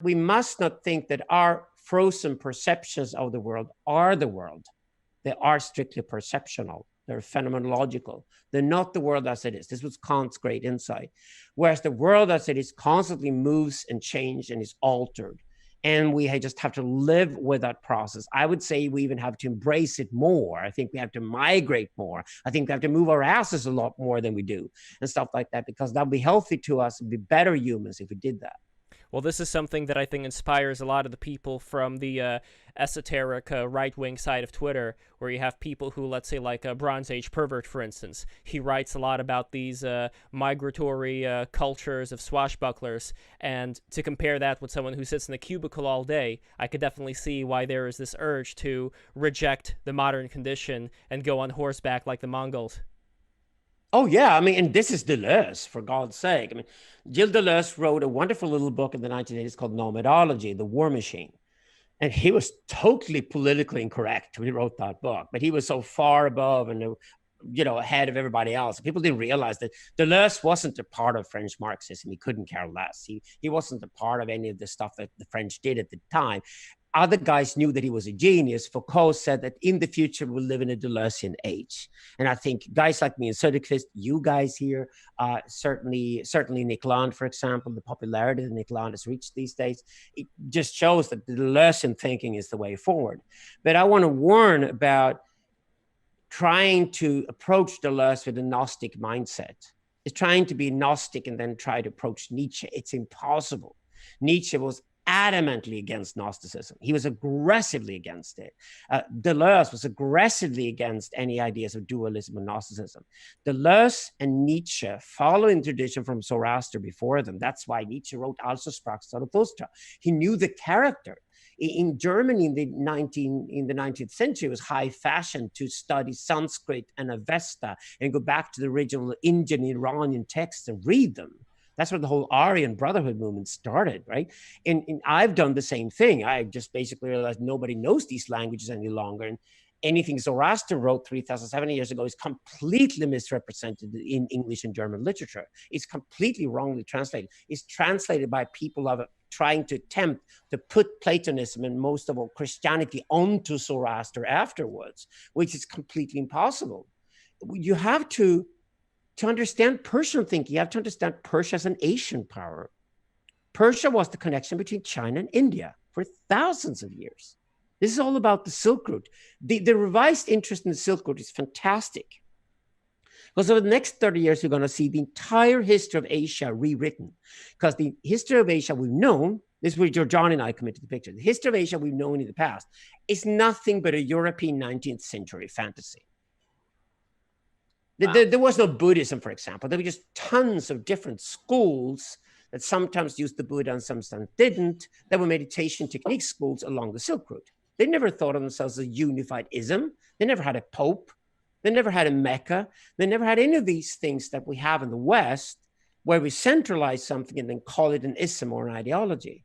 We must not think that our frozen perceptions of the world are the world. They are strictly perceptual. They're phenomenological. They're not the world as it is. This was Kant's great insight. Whereas the world as it is constantly moves and changes and is altered. And we just have to live with that process. I would say we even have to embrace it more. I think we have to migrate more. I think we have to move our asses a lot more than we do and stuff like that, because that'll be healthy to us and be better humans if we did that. Well, this is something that I think inspires a lot of the people from the esoteric right-wing side of Twitter, where you have people who, let's say, like a Bronze Age pervert, for instance. He writes a lot about these migratory cultures of swashbucklers, and to compare that with someone who sits in a cubicle all day, I could definitely see why there is this urge to reject the modern condition and go on horseback like the Mongols. Oh, yeah. I mean, and this is Deleuze, for God's sake. I mean, Gilles Deleuze wrote a wonderful little book in the 1980s called Phenomenology, The War Machine. And he was totally politically incorrect when he wrote that book, but he was so far above and, ahead of everybody else. People didn't realize that Deleuze wasn't a part of French Marxism. He couldn't care less. He wasn't a part of any of the stuff that the French did at the time. Other guys knew that he was a genius. Foucault said that in the future we'll live in a Deleuzean age. And I think guys like me and Söderqvist, you guys here, certainly Nick Land, for example, the popularity that Nick Land has reached these days, it just shows that the Deleuzean thinking is the way forward. But I want to warn about trying to approach Deleuze with a Gnostic mindset. It's trying to be Gnostic and then try to approach Nietzsche. It's impossible. Nietzsche was adamantly against Gnosticism. He was aggressively against it. Deleuze was aggressively against any ideas of dualism and Gnosticism. Deleuze and Nietzsche follow in tradition from Zoroaster before them. That's why Nietzsche wrote Also sprach Zarathustra. He knew the character. In Germany in the 19th century, it was high fashion to study Sanskrit and Avesta and go back to the original Indian, Iranian texts and read them. That's where the whole Aryan Brotherhood movement started, right? And I've done the same thing. I just basically realized nobody knows these languages any longer. And anything Zoroaster wrote 3,070 years ago is completely misrepresented in English and German literature. It's completely wrongly translated. It's translated by people of trying to attempt to put Platonism and most of all Christianity onto Zoroaster afterwards, which is completely impossible. You have to understand Persian thinking, you have to understand Persia as an Asian power. Persia was the connection between China and India for thousands of years. This is all about the Silk Route. The revised interest in the Silk Route is fantastic. Because over the next 30 years, you're going to see the entire history of Asia rewritten. Because the history of Asia we've known, this is where John and I come into the picture. The history of Asia we've known in the past is nothing but a European 19th century fantasy. Wow. There was no Buddhism, for example. There were just tons of different schools that sometimes used the Buddha and sometimes didn't. There were meditation technique schools along the Silk Route. They never thought of themselves as a unified ism. They never had a pope. They never had a Mecca. They never had any of these things that we have in the West, where we centralize something and then call it an ism or an ideology.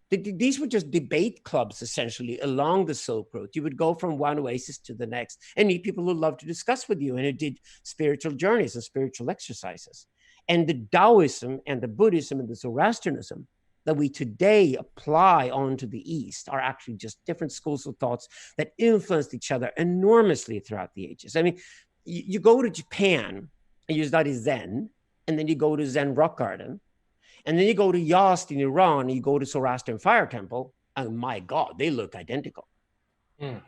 These were just debate clubs, essentially, along the Silk Road. You would go from one oasis to the next and meet people who loved to discuss with you, and who did spiritual journeys and spiritual exercises. And the Taoism and the Buddhism and the Zoroastrianism that we today apply onto the East are actually just different schools of thoughts that influenced each other enormously throughout the ages. I mean, you go to Japan and you study Zen, and then you go to Zen Rock Garden, and then you go to Yazd in Iran, and you go to Zoroastrian Fire Temple, and my God, they look identical. Mm.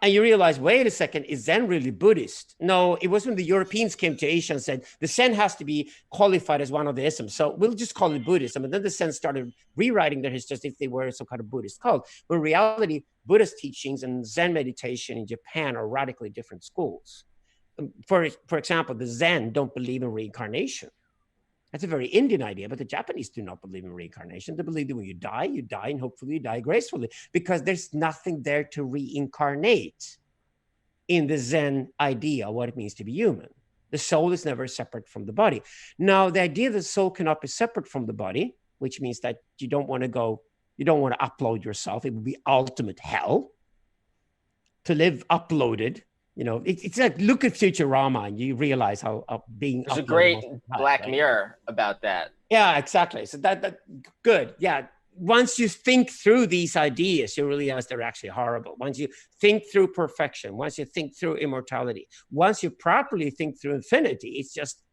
And you realize, wait a second, is Zen really Buddhist? No, it was when the Europeans came to Asia and said, the Zen has to be qualified as one of the isms, so we'll just call it Buddhism. And then the Zen started rewriting their history as if they were some kind of Buddhist cult. But in reality, Buddhist teachings and Zen meditation in Japan are radically different schools. For example, the Zen don't believe in reincarnation. That's a very Indian idea, but the Japanese do not believe in reincarnation. They believe that when you die, and hopefully you die gracefully, because there's nothing there to reincarnate in the Zen idea of what it means to be human. The soul is never separate from the body. Now, the idea that the soul cannot be separate from the body, which means that you don't want to upload yourself. It would be ultimate hell to live uploaded. You know, it's like, look at Futurama and you realize how being there's a great Black Mirror about that. Yeah, exactly. So that good. Yeah, once you think through these ideas, you realize they're actually horrible. Once you think through perfection, once you think through immortality, once you properly think through infinity, it's just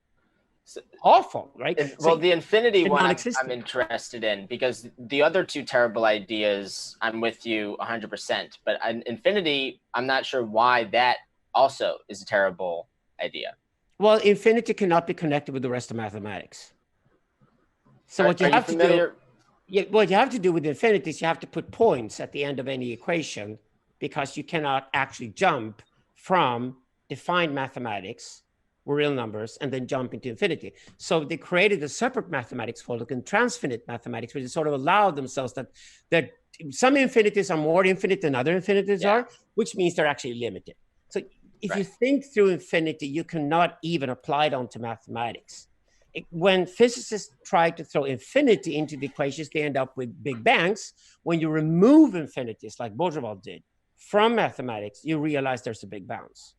awful, right? Well, the infinity one non-existent. I'm interested in, because the other two terrible ideas, I'm with you 100%. But infinity, I'm not sure why that also is a terrible idea. Well, infinity cannot be connected with the rest of mathematics. So what you have to do, what you have to do with infinity is you have to put points at the end of any equation, because you cannot actually jump from defined mathematics, real numbers, and then jump into infinity. So they created a separate mathematics called transfinite mathematics, which sort of allowed themselves that some infinities are more infinite than other infinities are, which means they're actually limited. So if you think through infinity, you cannot even apply it onto mathematics. When physicists try to throw infinity into the equations, they end up with big bangs. When you remove infinities, like Baudrillard did, from mathematics, you realize there's a big bounce.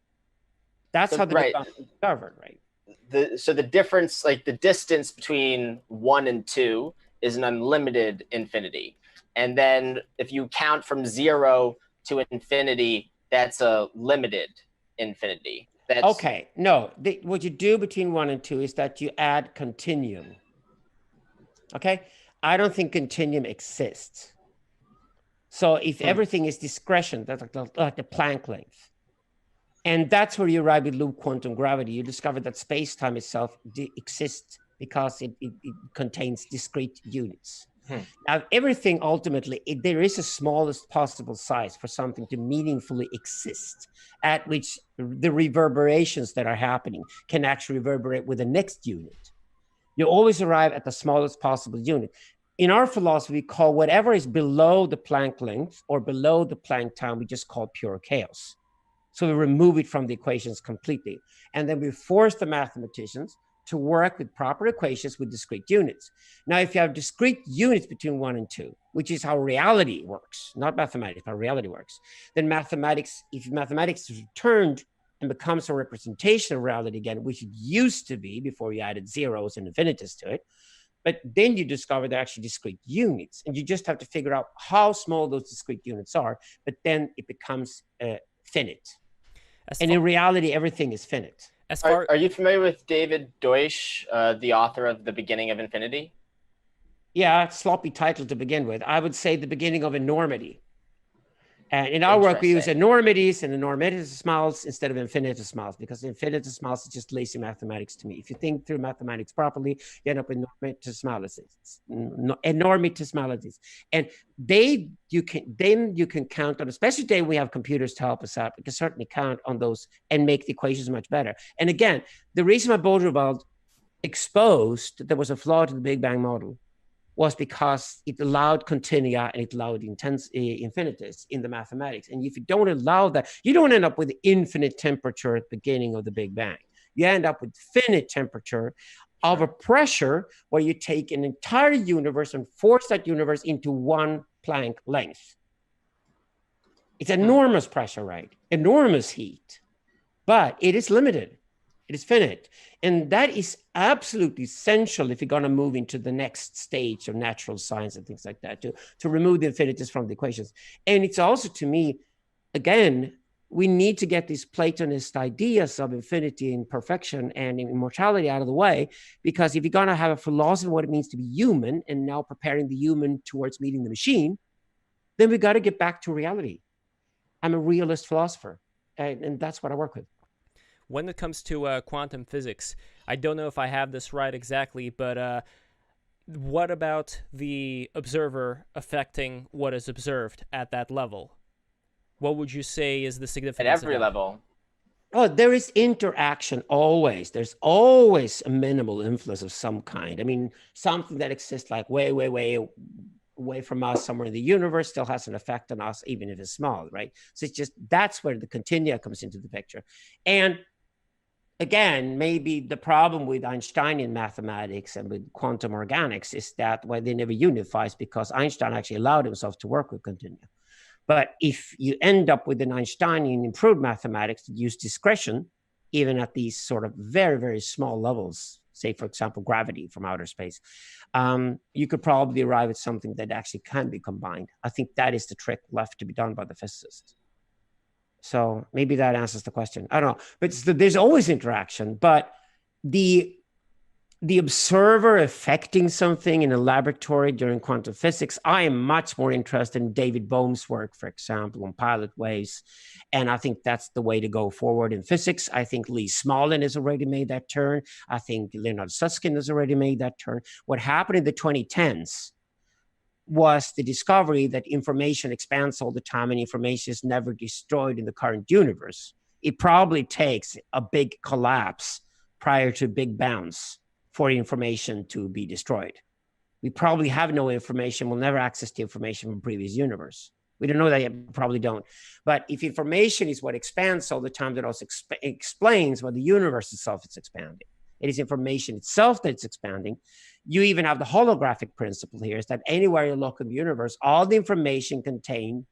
That's how the big bounce is discovered, right? So the difference, like the distance between 1 and 2 is an unlimited infinity. And then if you count from 0 to infinity, that's a limited infinity. Okay, no, what you do between 1 and 2 is that you add continuum. Okay, I don't think continuum exists. So if everything is discretion, that's like the Planck length. And that's where you arrive with loop quantum gravity. You discover that space-time itself exists because it contains discrete units. Now, everything ultimately, there is a smallest possible size for something to meaningfully exist, at which the reverberations that are happening can actually reverberate with the next unit. You always arrive at the smallest possible unit. In our philosophy, we call whatever is below the Planck length or below the Planck time, we just call pure chaos. So we remove it from the equations completely. And then we force the mathematicians to work with proper equations with discrete units. Now, if you have discrete units between 1 and 2, which is how reality works, not mathematics, how reality works, then mathematics, if mathematics is returned and becomes a representation of reality again, which it used to be before you added zeros and infinities to it, but then you discover they're actually discrete units, and you just have to figure out how small those discrete units are, but then it becomes finite. And in reality, everything is finite. Are you familiar with David Deutsch, the author of The Beginning of Infinity? Yeah, sloppy title to begin with. I would say The Beginning of Enormity. And in our work, we use enormities and enormitesimal's instead of infinitesimals, because infinitesimals is just lazy mathematics to me. If you think through mathematics properly, you end up with enormitesimalities. And you can count on, especially today we have computers to help us out, we can certainly count on those and make the equations much better. And again, the reason why Baudrillard exposed there was a flaw to the Big Bang model was because it allowed continua and it allowed infinities in the mathematics. And if you don't allow that, you don't end up with infinite temperature at the beginning of the Big Bang. You end up with finite temperature of a pressure where you take an entire universe and force that universe into one Planck length. It's enormous pressure, right? Enormous heat, but it is limited. It is finite. And that is absolutely essential if you're going to move into the next stage of natural science and things like that, to remove the infinities from the equations. And it's also, to me, again, we need to get these Platonist ideas of infinity and perfection and immortality out of the way, because if you're going to have a philosophy of what it means to be human and now preparing the human towards meeting the machine, then we got to get back to reality. I'm a realist philosopher, and that's what I work with. When it comes to quantum physics, I don't know if I have this right exactly, but what about the observer affecting what is observed at that level? What would you say is the significance at every level? Oh, there is interaction always. There's always a minimal influence of some kind. I mean, something that exists like way, way, way away from us somewhere in the universe still has an effect on us, even if it's small, right? So it's just, that's where the continua comes into the picture. And again, maybe the problem with Einsteinian mathematics and with quantum organics is that why they never unifies, because Einstein actually allowed himself to work with continua. But if you end up with an Einsteinian improved mathematics that use discretion, even at these sort of very, very small levels, say, for example, gravity from outer space, you could probably arrive at something that actually can be combined. I think that is the trick left to be done by the physicists. So maybe that answers the question. I don't know, but there's always interaction, but the observer affecting something in a laboratory during quantum physics, I am much more interested in David Bohm's work, for example, on pilot waves. And I think that's the way to go forward in physics. I think Lee Smolin has already made that turn. I think Leonard Susskind has already made that turn. What happened in the 2010s was the discovery that information expands all the time and information is never destroyed in the current universe. It probably takes a big collapse prior to big bounce for information to be destroyed. We probably have no information. We'll never access the information from previous universe. We don't know that yet, we probably don't. But if information is what expands all the time, that also explains why the universe itself is expanding. It is information itself that's expanding. You even have the holographic principle here, is that anywhere you look in the universe, all the information contained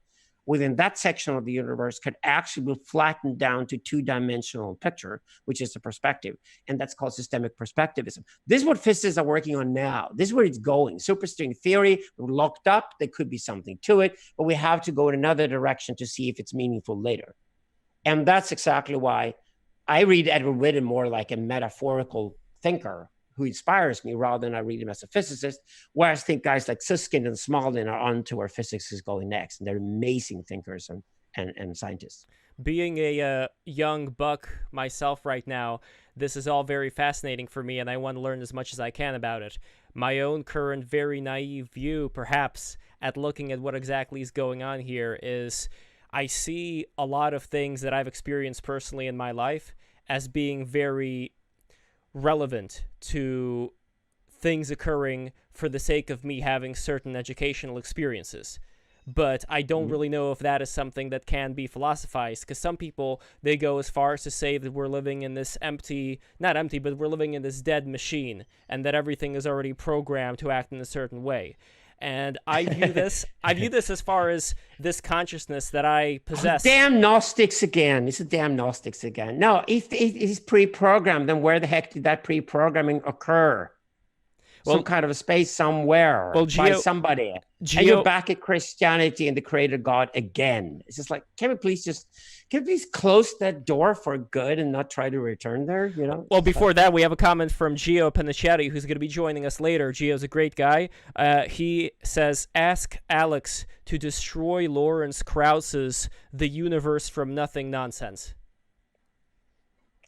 within that section of the universe could actually be flattened down to two-dimensional picture, which is the perspective. And that's called systemic perspectivism. This is what physicists are working on now. This is where it's going. Superstring theory, we're locked up. There could be something to it, but we have to go in another direction to see if it's meaningful later. And that's exactly why I read Edward Witten more like a metaphorical thinker who inspires me rather than I read him as a physicist, whereas I think guys like Susskind and Smolin are on to where physics is going next, and they're amazing thinkers and scientists. Being a young buck myself right now, this is all very fascinating for me, and I want to learn as much as I can about it. My own current, very naive view, perhaps, at looking at what exactly is going on here is I see a lot of things that I've experienced personally in my life as being very relevant to things occurring for the sake of me having certain educational experiences. But I don't really know if that is something that can be philosophized, because some people, they go as far as to say that we're living in this not empty, but we're living in this dead machine, and that everything is already programmed to act in a certain way. And I view this as far as this consciousness that I possess. Oh, damn Gnostics again. It's a damn Gnostics again. No, if it is pre-programmed, then where the heck did that pre-programming occur? Some kind of a space somewhere by somebody. And you're back at Christianity and the creator God again. It's just like, can we please close that door for good and not try to return there? You know. Well, before that, we have a comment from Gio Panichetti, who's going to be joining us later. Gio's a great guy. He says, ask Alex to destroy Lawrence Krauss's "The Universe from Nothing" nonsense.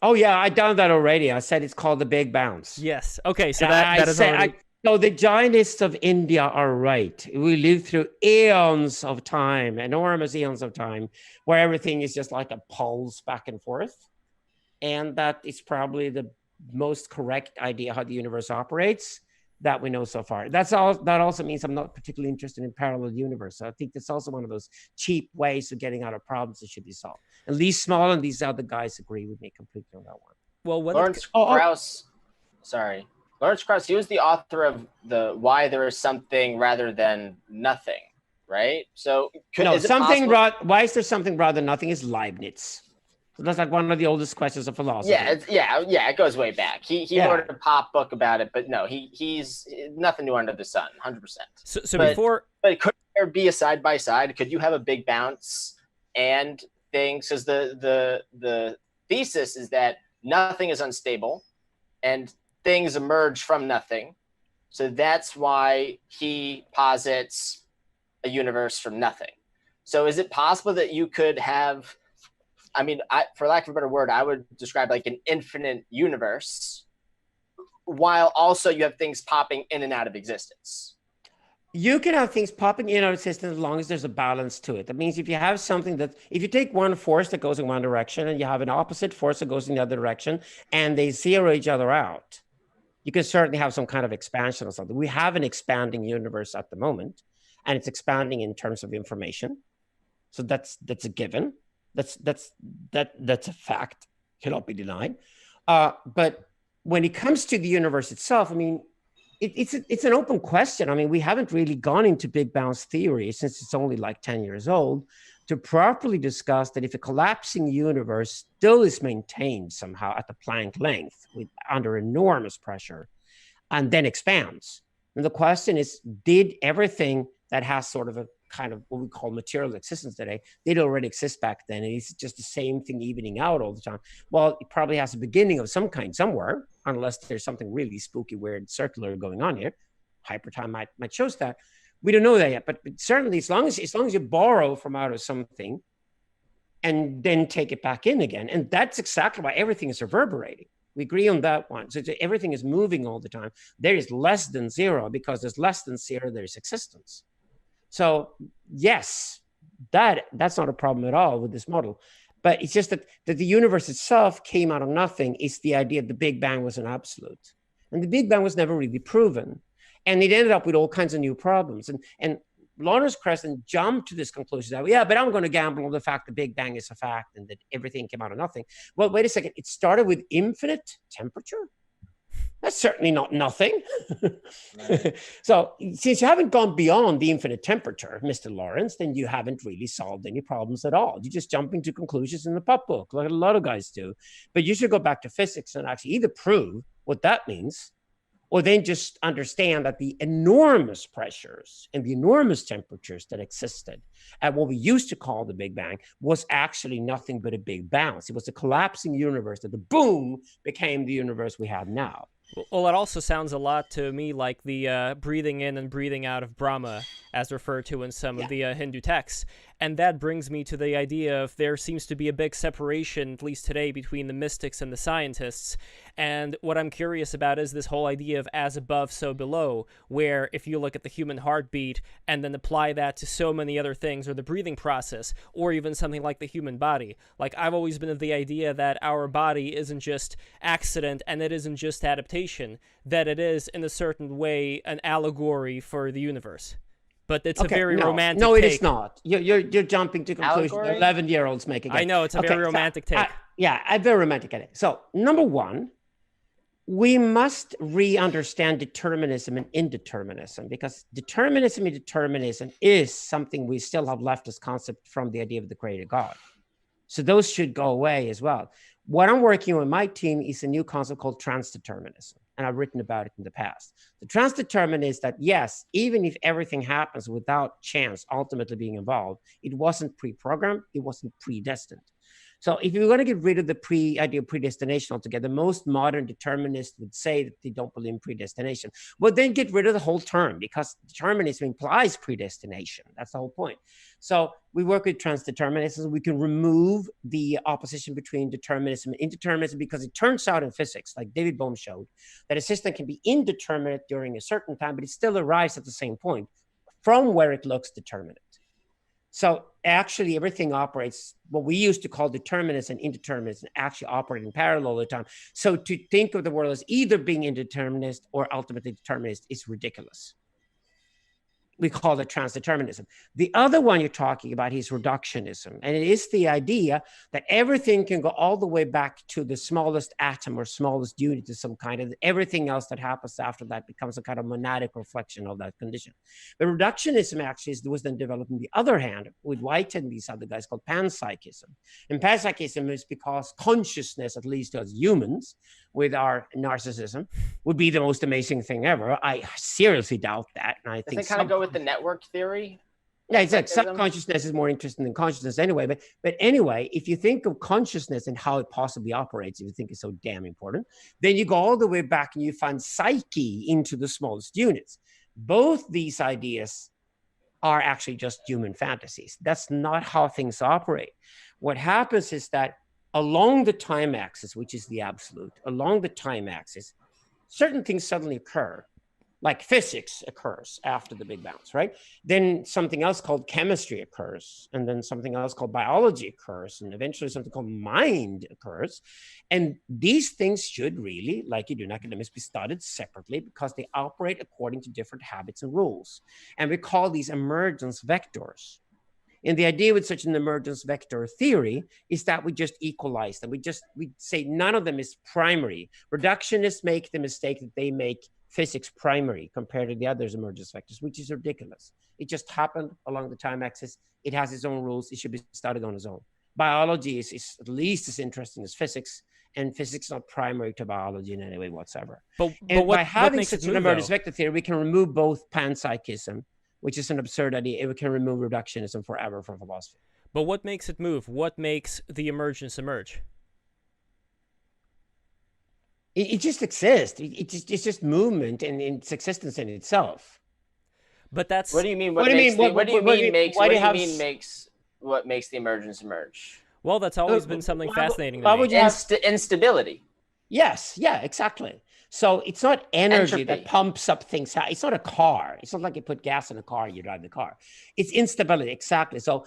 Oh, yeah, I done that already. I said it's called the Big Bounce. Yes. Okay, so that is already... So the giants of India are right. We live through eons of time, enormous eons of time, where everything is just like a pulse back and forth. And that is probably the most correct idea how the universe operates that we know so far. That also means I'm not particularly interested in parallel universe. So I think that's also one of those cheap ways of getting out of problems that should be solved. And Lee Small and these other guys agree with me completely on that one. Well, Lawrence Krauss, Lawrence Krauss, he was the author of the Why There Is Something Rather Than Nothing, right? So why is there something rather than nothing is Leibniz. So that's like one of the oldest questions of philosophy. Yeah, it goes way back. He wrote a pop book about it, but no, he's nothing new under the sun, 100%. But could there be a side by side? Could you have a big bounce and things? Because the thesis is that nothing is unstable, and things emerge from nothing. So that's why he posits a universe from nothing. So is it possible that you could have, for lack of a better word, I would describe like an infinite universe, while also you have things popping in and out of existence? You can have things popping in and out of existence as long as there's a balance to it. That means if you have something if you take one force that goes in one direction and you have an opposite force that goes in the other direction and they zero each other out, you can certainly have some kind of expansion or something. We have an expanding universe at the moment, and it's expanding in terms of information. So that's a given. That's a fact, cannot be denied. But when it comes to the universe itself, it's an open question. I mean, we haven't really gone into Big Bounce theory since it's only like 10 years old to properly discuss that if a collapsing universe still is maintained somehow at the Planck length under enormous pressure and then expands. And the question is, did everything that has sort of a kind of what we call material existence today, did it already exist back then? And it's just the same thing evening out all the time. Well, it probably has a beginning of some kind somewhere, unless there's something really spooky, weird, circular going on here. Hypertime might show us that. We don't know that yet, but certainly as long as you borrow from out of something and then take it back in again, and that's exactly why everything is reverberating. We agree on that one. So everything is moving all the time. There is less than zero, because there's less than zero, there's existence. So yes, that's not a problem at all with this model. But it's just that the universe itself came out of nothing. It's the idea that the Big Bang was an absolute. And the Big Bang was never really proven. And it ended up with all kinds of new problems. And Lawrence Kressman jumped to this conclusion that, yeah, but I'm going to gamble on the fact the Big Bang is a fact and that everything came out of nothing. Well, wait a second. It started with infinite temperature? That's certainly not nothing. Right. So since you haven't gone beyond the infinite temperature, Mr. Lawrence, then you haven't really solved any problems at all. You just jump into conclusions in the pop book, like a lot of guys do. But you should go back to physics and actually either prove what that means, or then just understand that the enormous pressures and the enormous temperatures that existed at what we used to call the Big Bang was actually nothing but a big bounce. It was a collapsing universe that the boom became the universe we have now. Well, it also sounds a lot to me like the breathing in and breathing out of Brahma, as referred to in some of the Hindu texts. And that brings me to the idea of there seems to be a big separation, at least today, between the mystics and the scientists. And what I'm curious about is this whole idea of as above, so below, where if you look at the human heartbeat and then apply that to so many other things, or the breathing process, or even something like the human body. Like, I've always been of the idea that our body isn't just accident and it isn't just adaptation, that it is, in a certain way, an allegory for the universe. But it's a very romantic take. No, it is not. You're jumping to conclusions 11-year-olds make again. I know, it's a very romantic take. I'm very romantic at it. So, number one, we must re-understand determinism and indeterminism, because determinism and determinism is something we still have left as concept from the idea of the creator God. So those should go away as well. What I'm working on with my team is a new concept called transdeterminism, and I've written about it in the past. The transdeterminism is that, yes, even if everything happens without chance ultimately being involved, it wasn't pre-programmed, it wasn't predestined. So if you're going to get rid of the idea of predestination altogether, most modern determinists would say that they don't believe in predestination. Well, then get rid of the whole term, because determinism implies predestination. That's the whole point. So we work with transdeterminism. We can remove the opposition between determinism and indeterminism, because it turns out in physics, like David Bohm showed, that a system can be indeterminate during a certain time, but it still arrives at the same point from where it looks determinate. So actually everything operates, what we used to call determinism and indeterminism, actually operate in parallel all the time. So to think of the world as either being indeterminist or ultimately determinist is ridiculous. We call it transdeterminism. The other one you're talking about is reductionism. And it is the idea that everything can go all the way back to the smallest atom or smallest unit to some kind of, everything else that happens after that becomes a kind of monadic reflection of that condition. But reductionism actually was then developed on the other hand with Whitehead and these other guys called panpsychism. And panpsychism is because consciousness, at least as humans, with our narcissism, would be the most amazing thing ever. I seriously doubt that. And I think it kind of go with the network theory? Yeah, it's like subconsciousness is more interesting than consciousness anyway. But anyway, if you think of consciousness and how it possibly operates, if you think it's so damn important, then you go all the way back and you find psyche into the smallest units. Both these ideas are actually just human fantasies. That's not how things operate. What happens is that along the time axis, which is the absolute, along the time axis, certain things suddenly occur, like physics occurs after the big bounce, right? Then something else called chemistry occurs, and then something else called biology occurs, and eventually something called mind occurs. And these things should really, like you do in academics, be studied separately because they operate according to different habits and rules. And we call these emergence vectors. And the idea with such an emergence vector theory is that we just equalize them. We say none of them is primary. Reductionists make the mistake that they make physics primary compared to the others emergence vectors, which is ridiculous. It just happened along the time axis. It has its own rules. It should be studied on its own. Biology is at least as interesting as physics, and physics is not primary to biology in any way whatsoever. But by having such an emergence vector theory, we can remove both panpsychism, which is an absurdity, and we can remove reductionism forever from philosophy. But what makes it move? What makes the emergence emerge? It just exists. It's just movement and its existence in itself. But that's what do you mean? What do you mean makes what makes the emergence emerge? Well, that's always been something fascinating to me. Would you have instability? Yes, yeah, exactly. So it's not energy that pumps up things. It's not a car. It's not like you put gas in a car, you drive the car. It's instability, exactly. So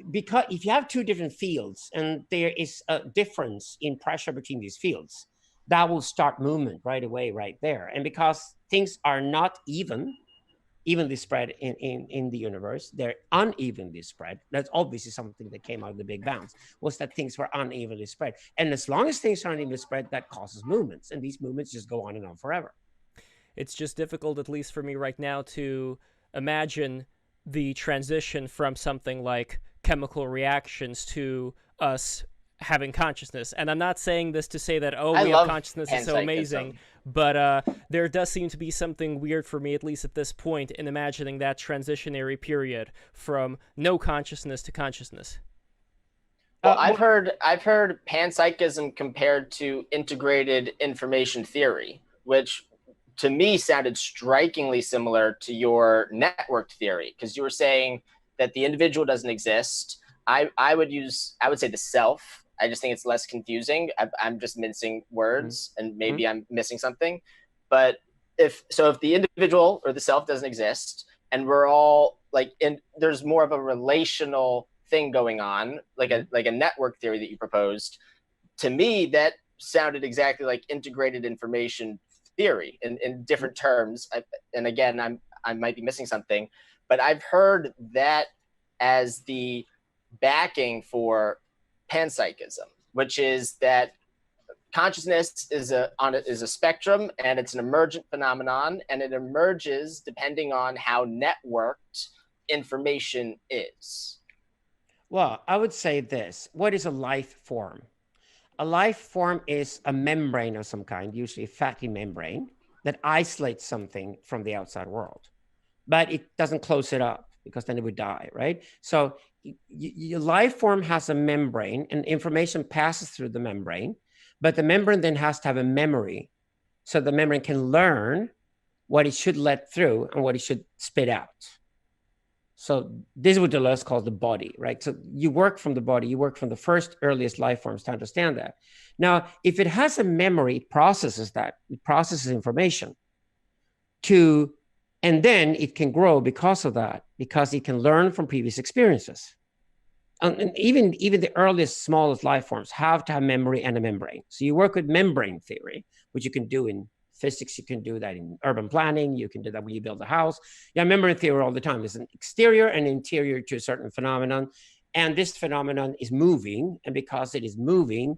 because if you have two different fields and there is a difference in pressure between these fields, that will start movement right away, right there. And because things are not evenly spread in the universe, they're unevenly spread. That's obviously something that came out of the Big Bang, was that things were unevenly spread. And as long as things are unevenly spread, that causes movements, and these movements just go on and on forever. It's just difficult, at least for me right now, to imagine the transition from something like chemical reactions to us having consciousness. And I'm not saying this to say that, oh, we have consciousness is so amazing, but there does seem to be something weird for me, at least at this point, in imagining that transitionary period from no consciousness to consciousness. Well, I've heard panpsychism compared to integrated information theory, which to me sounded strikingly similar to your network theory, because you were saying that the individual doesn't exist. I would say the self. I just think it's less confusing. I'm just mincing words, and maybe I'm missing something. But if the individual or the self doesn't exist, and we're all there's more of a relational thing going on, like a network theory that you proposed, to me that sounded exactly like integrated information theory in different terms. And again, I might be missing something, but I've heard that as the backing for panpsychism, which is that consciousness is a spectrum, and it's an emergent phenomenon, and it emerges depending on how networked information is. Well, I would say this. What is a life form? A life form is a membrane of some kind, usually a fatty membrane, that isolates something from the outside world. But it doesn't close it up, because then it would die, right? So your life form has a membrane, and information passes through the membrane, but the membrane then has to have a memory, so the membrane can learn what it should let through and what it should spit out. So this is what Deleuze calls the body, right? So you work from the body, you work from the first earliest life forms to understand that. Now, if it has a memory, it processes that, it processes information and then it can grow because of that, because it can learn from previous experiences. And even the earliest, smallest life forms have to have memory and a membrane. So you work with membrane theory, which you can do in physics, you can do that in urban planning, you can do that when you build a house. Yeah, membrane theory all the time is an exterior and interior to a certain phenomenon. And this phenomenon is moving, and because it is moving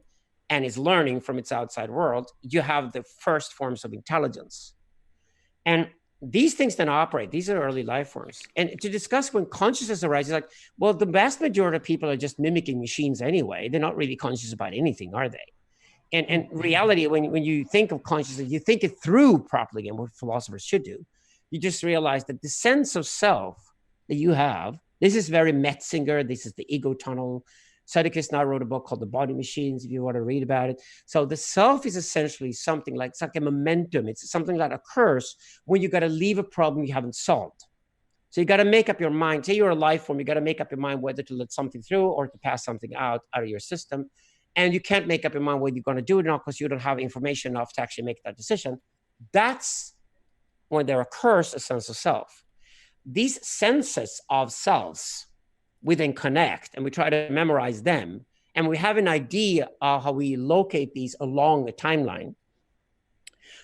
and is learning from its outside world, you have the first forms of intelligence. And these things then operate. These are early life forms. And to discuss when consciousness arises, like, well, the vast majority of people are just mimicking machines anyway. They're not really conscious about anything, are they? And reality, when you think of consciousness, you think it through properly, and what philosophers should do. You just realize that the sense of self that you have, this is very Metzinger, this is the ego tunnel. Söderqvist now wrote a book called The Body Machines, if you want to read about it. So the self is essentially something like, it's like a momentum. It's something that occurs when you got to leave a problem you haven't solved. So you got to make up your mind. Say you're a life form, you got to make up your mind whether to let something through or to pass something out of your system. And you can't make up your mind whether you're going to do it or not, because you don't have information enough to actually make that decision. That's when there occurs a sense of self. These senses of selves, we then connect and we try to memorize them. And we have an idea of how we locate these along a timeline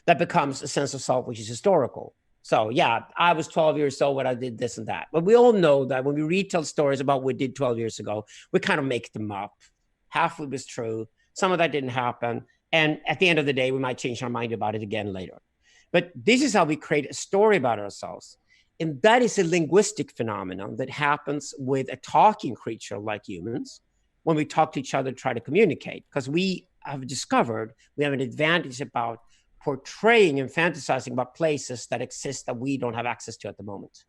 that becomes a sense of self, which is historical. So yeah, I was 12 years old when I did this and that. But we all know that when we retell stories about what we did 12 years ago, we kind of make them up. Half of it was true. Some of that didn't happen. And at the end of the day, we might change our mind about it again later. But this is how we create a story about ourselves. And that is a linguistic phenomenon that happens with a talking creature like humans when we talk to each other, try to communicate, because we have discovered we have an advantage about portraying and fantasizing about places that exist that we don't have access to at the moment.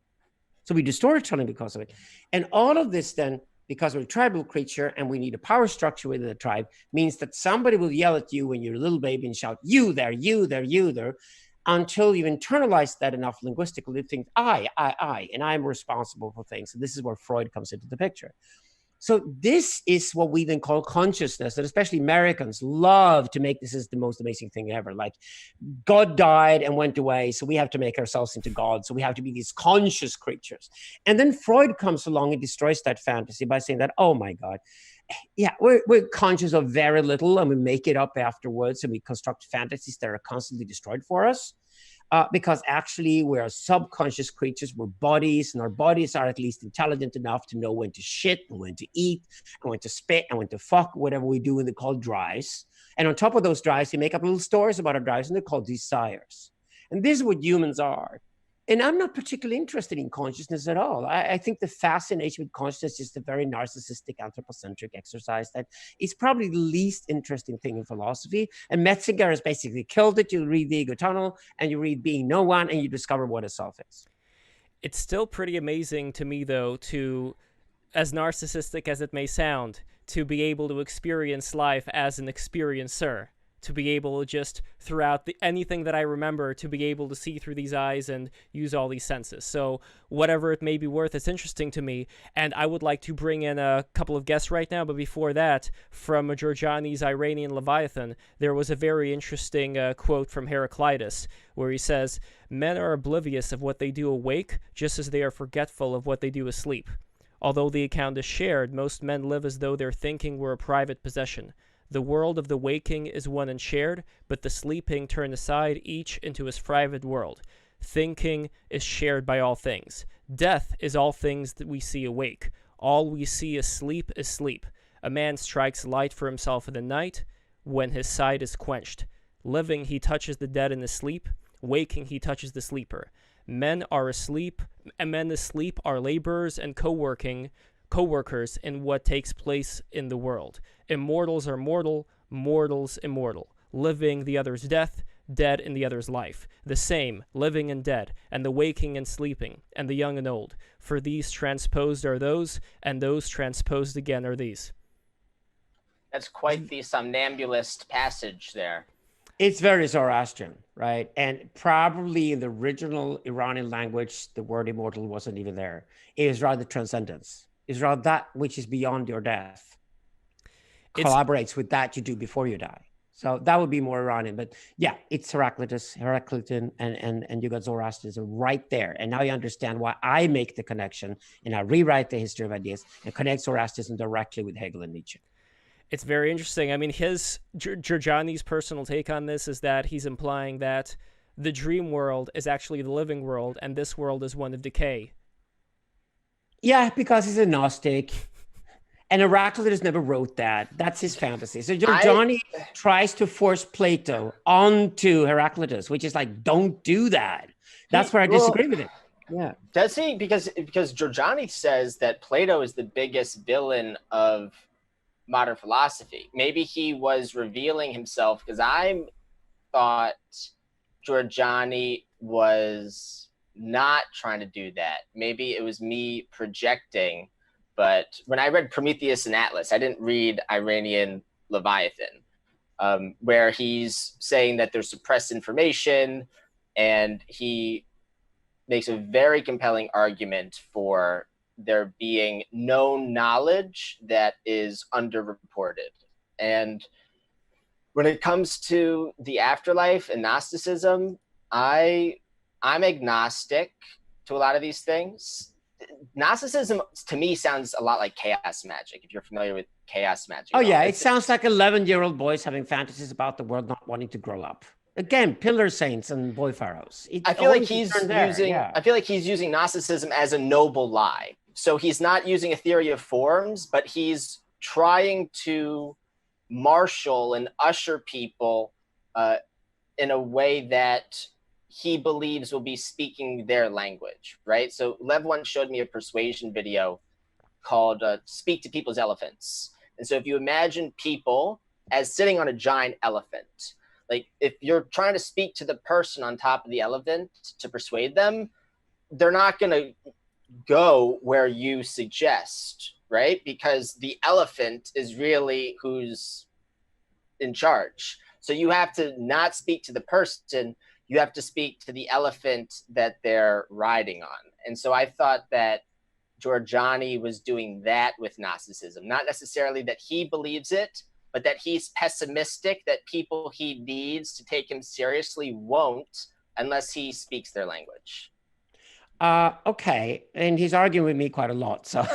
So we do storytelling because of it. And all of this then, because we're a tribal creature and we need a power structure within the tribe, means that somebody will yell at you when you're a little baby and shout, you there, you there, you there, until you've internalized that enough linguistically to think, I, and I'm responsible for things. And this is where Freud comes into the picture. So this is what we then call consciousness, and especially Americans love to make this as the most amazing thing ever. Like, God died and went away, so we have to make ourselves into God. So we have to be these conscious creatures. And then Freud comes along and destroys that fantasy by saying that, oh my God, yeah, we're conscious of very little, and we make it up afterwards, and we construct fantasies that are constantly destroyed for us. Because actually we are subconscious creatures. We're bodies, and our bodies are at least intelligent enough to know when to shit and when to eat and when to spit and when to fuck, whatever we do, and they're called drives. And on top of those drives, we make up little stories about our drives, and they're called desires. And this is what humans are. And I'm not particularly interested in consciousness at all. I think the fascination with consciousness is the very narcissistic, anthropocentric exercise that is probably the least interesting thing in philosophy. And Metzinger has basically killed it. You read The Ego Tunnel, and you read Being No One, and you discover what a self is. It's still pretty amazing to me, though, to, as narcissistic as it may sound, to be able to experience life as an experiencer. To be able to just, throughout anything that I remember, to be able to see through these eyes and use all these senses. So whatever it may be worth, it's interesting to me. And I would like to bring in a couple of guests right now. But before that, from Giorgiani's Iranian Leviathan, there was a very interesting quote from Heraclitus, where he says, "Men are oblivious of what they do awake, just as they are forgetful of what they do asleep. Although the account is shared, most men live as though their thinking were a private possession. The world of the waking is one and shared, but the sleeping turn aside each into his private world. Thinking is shared by all things. Death is all things that we see awake. All we see asleep is sleep. A man strikes light for himself in the night when his sight is quenched. Living, he touches the dead in his sleep. Waking, he touches the sleeper. Men are asleep, and men asleep are laborers and co-workers in what takes place in the world. Immortals are mortal, mortals immortal. Living, the other's death, dead in the other's life. The same, living and dead, and the waking and sleeping, and the young and old. For these transposed are those, and those transposed again are these." That's quite the somnambulist passage there. It's very Zoroastrian, right? And probably in the original Iranian language, the word immortal wasn't even there. It is rather transcendence. It's rather that which is beyond your death. Collaborates with that you do before you die. So that would be more Iranian. But yeah, it's Heraclitan, and you got Zoroastrianism right there. And now you understand why I make the connection and I rewrite the history of ideas and connect Zoroastrianism directly with Hegel and Nietzsche. It's very interesting. I mean, Giorgiani's personal take on this is that he's implying that the dream world is actually the living world, and this world is one of decay. Yeah, because he's a Gnostic. And Heraclitus never wrote that. That's his fantasy. So Giorgiani tries to force Plato onto Heraclitus, which is like, don't do that. That's where I disagree with him. Yeah. Does he? Because Giorgiani says that Plato is the biggest villain of modern philosophy. Maybe he was revealing himself, because I thought Giorgiani was not trying to do that. Maybe it was me projecting. But when I read Prometheus and Atlas, I didn't read Iranian Leviathan, where he's saying that there's suppressed information, and he makes a very compelling argument for there being known knowledge that is underreported. And when it comes to the afterlife and Gnosticism, I'm agnostic to a lot of these things. Gnosticism to me sounds a lot like chaos magic, if you're familiar with chaos magic. Oh yeah, it sounds like 11-year-old boys having fantasies about the world not wanting to grow up. Again, pillar saints and boy pharaohs. I feel like he's using Gnosticism as a noble lie. So he's not using a theory of forms, but he's trying to marshal and usher people in a way that he believes will be speaking their language, right? So Lev once showed me a persuasion video called Speak to People's Elephants. And so if you imagine people as sitting on a giant elephant, like if you're trying to speak to the person on top of the elephant to persuade them, they're not going to go where you suggest, right? Because the elephant is really who's in charge. So you have to not speak to the person, you have to speak to the elephant that they're riding on. And so I thought that Giorgiani was doing that with Gnosticism, not necessarily that he believes it, but that he's pessimistic that people he needs to take him seriously won't unless he speaks their language. Okay, and he's arguing with me quite a lot. So,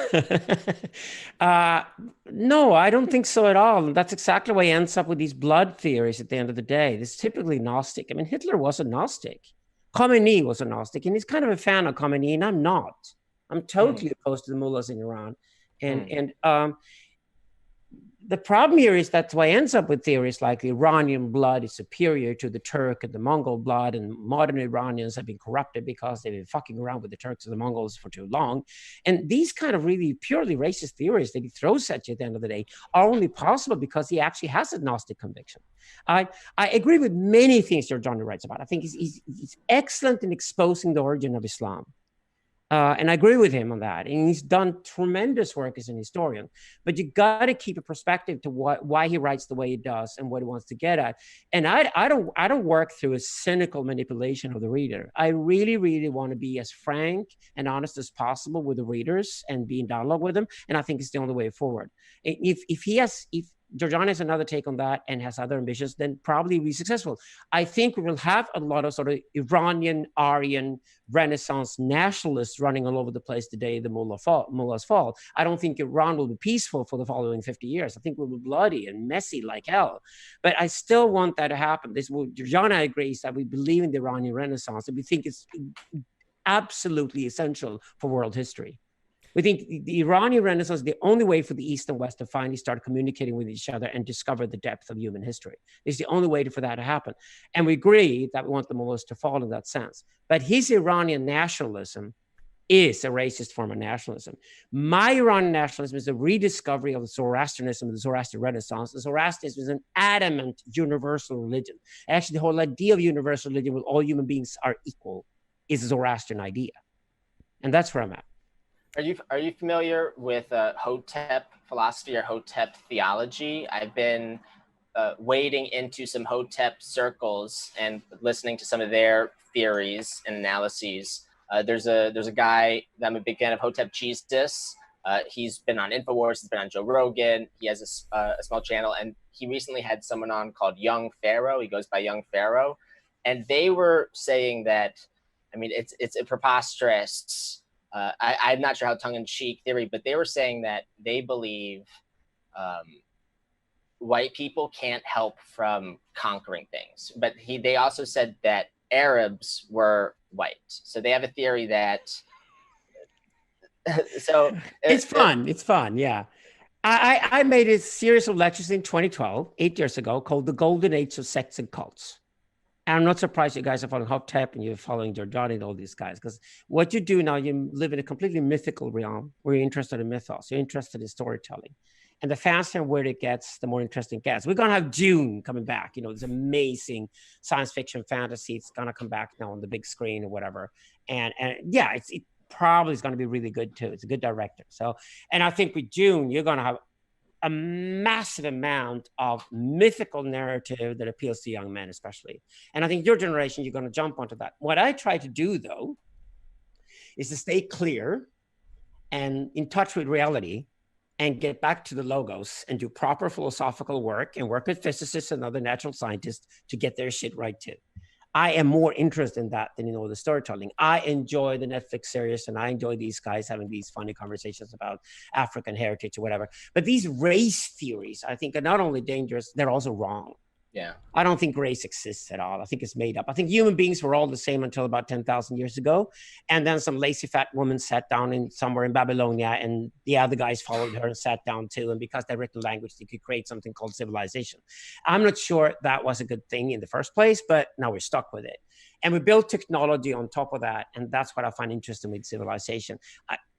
no, I don't think so at all. And that's exactly why he ends up with these blood theories at the end of the day. This is typically Gnostic. I mean, Hitler was a Gnostic. Khomeini was a Gnostic, and he's kind of a fan of Khomeini, and I'm not. I'm totally opposed to the mullahs in Iran. And the problem here is that's why it ends up with theories like the Iranian blood is superior to the Turk and the Mongol blood, and modern Iranians have been corrupted because they've been fucking around with the Turks and the Mongols for too long. And these kind of really purely racist theories that he throws at you at the end of the day are only possible because he actually has a Gnostic conviction. I agree with many things Giorgiani writes about. I think he's excellent in exposing the origin of Islam. And I agree with him on that. And he's done tremendous work as an historian. But you got to keep a perspective to why he writes the way he does and what he wants to get at. And I don't work through a cynical manipulation of the reader. I really, really want to be as frank and honest as possible with the readers and be in dialogue with them. And I think it's the only way forward. If Giorgiani has another take on that and has other ambitions, then probably we'll be successful. I think we will have a lot of sort of Iranian, Aryan, Renaissance nationalists running all over the place today, the mullahs fall. I don't think Iran will be peaceful for the following 50 years. I think it will be bloody and messy like hell. But I still want that to happen. Giorgiani agrees that we believe in the Iranian Renaissance, and we think it's absolutely essential for world history. We think the Iranian Renaissance is the only way for the East and West to finally start communicating with each other and discover the depth of human history. It's the only way for that to happen. And we agree that we want the mullahs to fall in that sense. But his Iranian nationalism is a racist form of nationalism. My Iranian nationalism is a rediscovery of the Zoroastrianism, the Zoroastrian Renaissance. The Zoroastrianism is an adamant universal religion. Actually, the whole idea of universal religion, where all human beings are equal, is a Zoroastrian idea. And that's where I'm at. Are you familiar with Hotep philosophy or Hotep theology? I've been wading into some Hotep circles and listening to some of their theories and analyses. There's a guy that I'm a big fan of, Hotep Jesus. He's been on InfoWars, he's been on Joe Rogan. He has a small channel, and he recently had someone on called Young Pharaoh. He goes by Young Pharaoh, and they were saying that, I mean, it's a preposterous. I'm not sure how tongue-in-cheek theory, but they were saying that they believe white people can't help from conquering things. But they also said that Arabs were white. So they have a theory that... so it's fun. It's fun, yeah. I made a series of lectures in 2012, 8 years ago, called The Golden Age of Sects and Cults. And I'm not surprised you guys are following Hotep and you're following Giorgiani and all these guys, because what you do now, you live in a completely mythical realm where you're interested in mythos, you're interested in storytelling. And the faster where it gets, the more interesting it gets. We're going to have Dune coming back, this amazing science fiction fantasy. It's going to come back now on the big screen or whatever. And yeah, it probably is going to be really good too. It's a good director. So, and I think with Dune, you're going to have a massive amount of mythical narrative that appeals to young men, especially. And I think your generation, you're going to jump onto that. What I try to do, though, is to stay clear and in touch with reality and get back to the logos and do proper philosophical work and work with physicists and other natural scientists to get their shit right, too. I am more interested in that than in all the storytelling. I enjoy the Netflix series, and I enjoy these guys having these funny conversations about African heritage or whatever. But these race theories, I think, are not only dangerous, they're also wrong. Yeah. I don't think race exists at all. I think it's made up. I think human beings were all the same until about 10,000 years ago. And then some lazy fat woman sat down somewhere in Babylonia, and the other guys followed her and sat down too. And because they written language, they could create something called civilization. I'm not sure that was a good thing in the first place, but now we're stuck with it. And we built technology on top of that. And that's what I find interesting with civilization.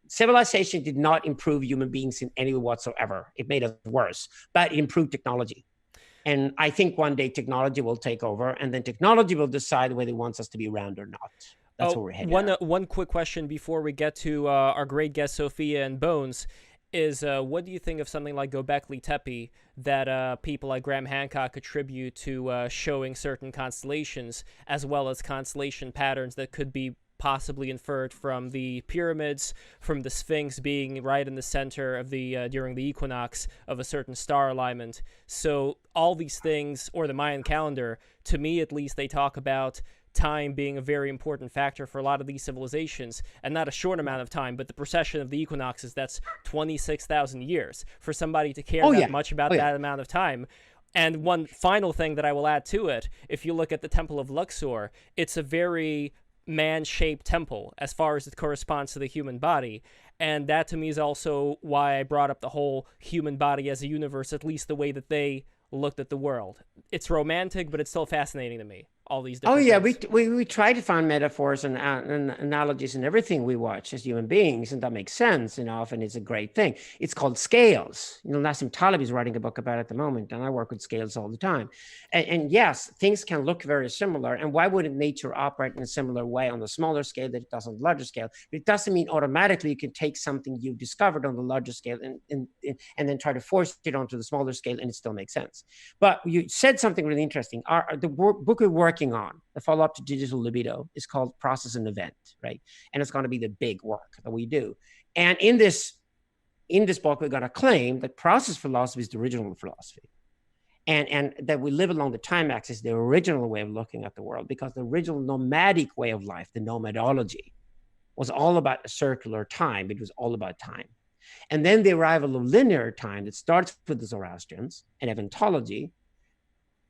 Civilization did not improve human beings in any way whatsoever. It made us worse, but it improved technology. And I think one day technology will take over, and then technology will decide whether it wants us to be around or not. That's where we're headed. One quick question before we get to our great guest Sophia and Bones is, what do you think of something like Göbekli Tepe that people like Graham Hancock attribute to showing certain constellations, as well as constellation patterns that could be possibly inferred from the pyramids, from the Sphinx being right in the center of the during the equinox of a certain star alignment? So all these things, or the Mayan calendar, to me at least, they talk about time being a very important factor for a lot of these civilizations, and not a short amount of time, but the precession of the equinoxes, that's 26,000 years. For somebody to care that much about that amount of time. And one final thing that I will add to it, if you look at the Temple of Luxor, it's a very man-shaped temple as far as it corresponds to the human body. And that to me is also why I brought up the whole human body as a universe, at least the way that they looked at the world. It's romantic, but it's still fascinating to me. All these different things. we try to find metaphors and analogies in everything we watch as human beings, and that makes sense, and often it's a great thing. It's called scales. Nassim Taleb is writing a book about it at the moment, and I work with scales all the time. And yes, things can look very similar, and why wouldn't nature operate in a similar way on the smaller scale that it does on the larger scale? But it doesn't mean automatically you can take something you've discovered on the larger scale and then try to force it onto the smaller scale, and it still makes sense. But you said something really interesting. The book we're working on, the follow-up to Digital Libido, is called Process and Event, right? And it's going to be the big work that we do. And in this book, we're going to claim that process philosophy is the original philosophy, and that we live along the time axis, the original way of looking at the world, because the original nomadic way of life, the nomadology, was all about a circular time. It was all about time. And then the arrival of linear time that starts with the Zoroastrians and eventology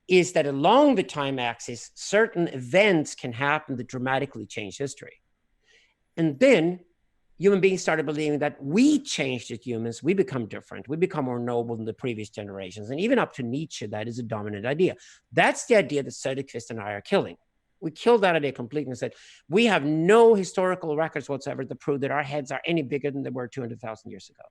is that along the time axis, certain events can happen that dramatically change history. And then human beings started believing that we changed as humans, we become different, we become more noble than the previous generations. And even up to Nietzsche, that is a dominant idea. That's the idea that Söderqvist and I are killing. We killed that idea completely and said, we have no historical records whatsoever to prove that our heads are any bigger than they were 200,000 years ago.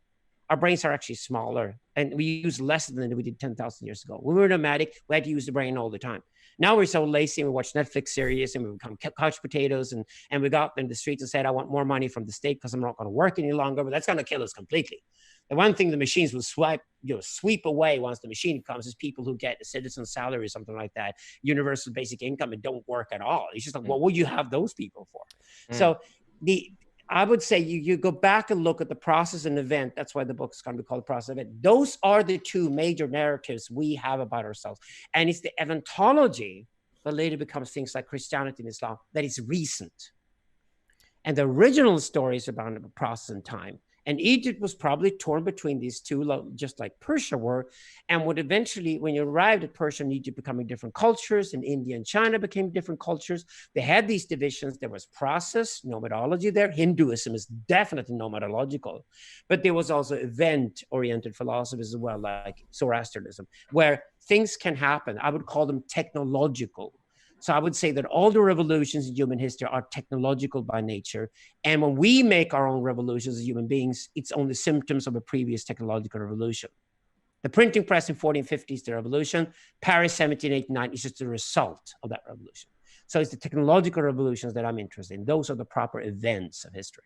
Our brains are actually smaller, and we use less than we did 10,000 years ago. When we were nomadic, we had to use the brain all the time. Now we're so lazy, and we watch Netflix series, and we become couch potatoes, and we got in the streets and said, I want more money from the state because I'm not going to work any longer, but that's going to kill us completely. The one thing the machines will sweep away once the machine comes is people who get a citizen salary or something like that, universal basic income, and don't work at all. It's just like, what would you have those people for? So I would say you go back and look at the process and event. That's why the book is going to be called Process and Event. Those are the two major narratives we have about ourselves. And it's the eventology that later becomes things like Christianity and Islam that is recent. And the original stories about process and time. And Egypt was probably torn between these two, just like Persia were, and would eventually, when you arrived at Persia and Egypt becoming different cultures, and India and China became different cultures, they had these divisions. There was process, nomadology there. Hinduism is definitely nomadological, but there was also event-oriented philosophies as well, like Zoroastrianism, where things can happen. I would call them technological. So I would say that all the revolutions in human history are technological by nature. And when we make our own revolutions as human beings, it's only symptoms of a previous technological revolution. The printing press in 1450 is the revolution. Paris 1789 is just the result of that revolution. So it's the technological revolutions that I'm interested in. Those are the proper events of history.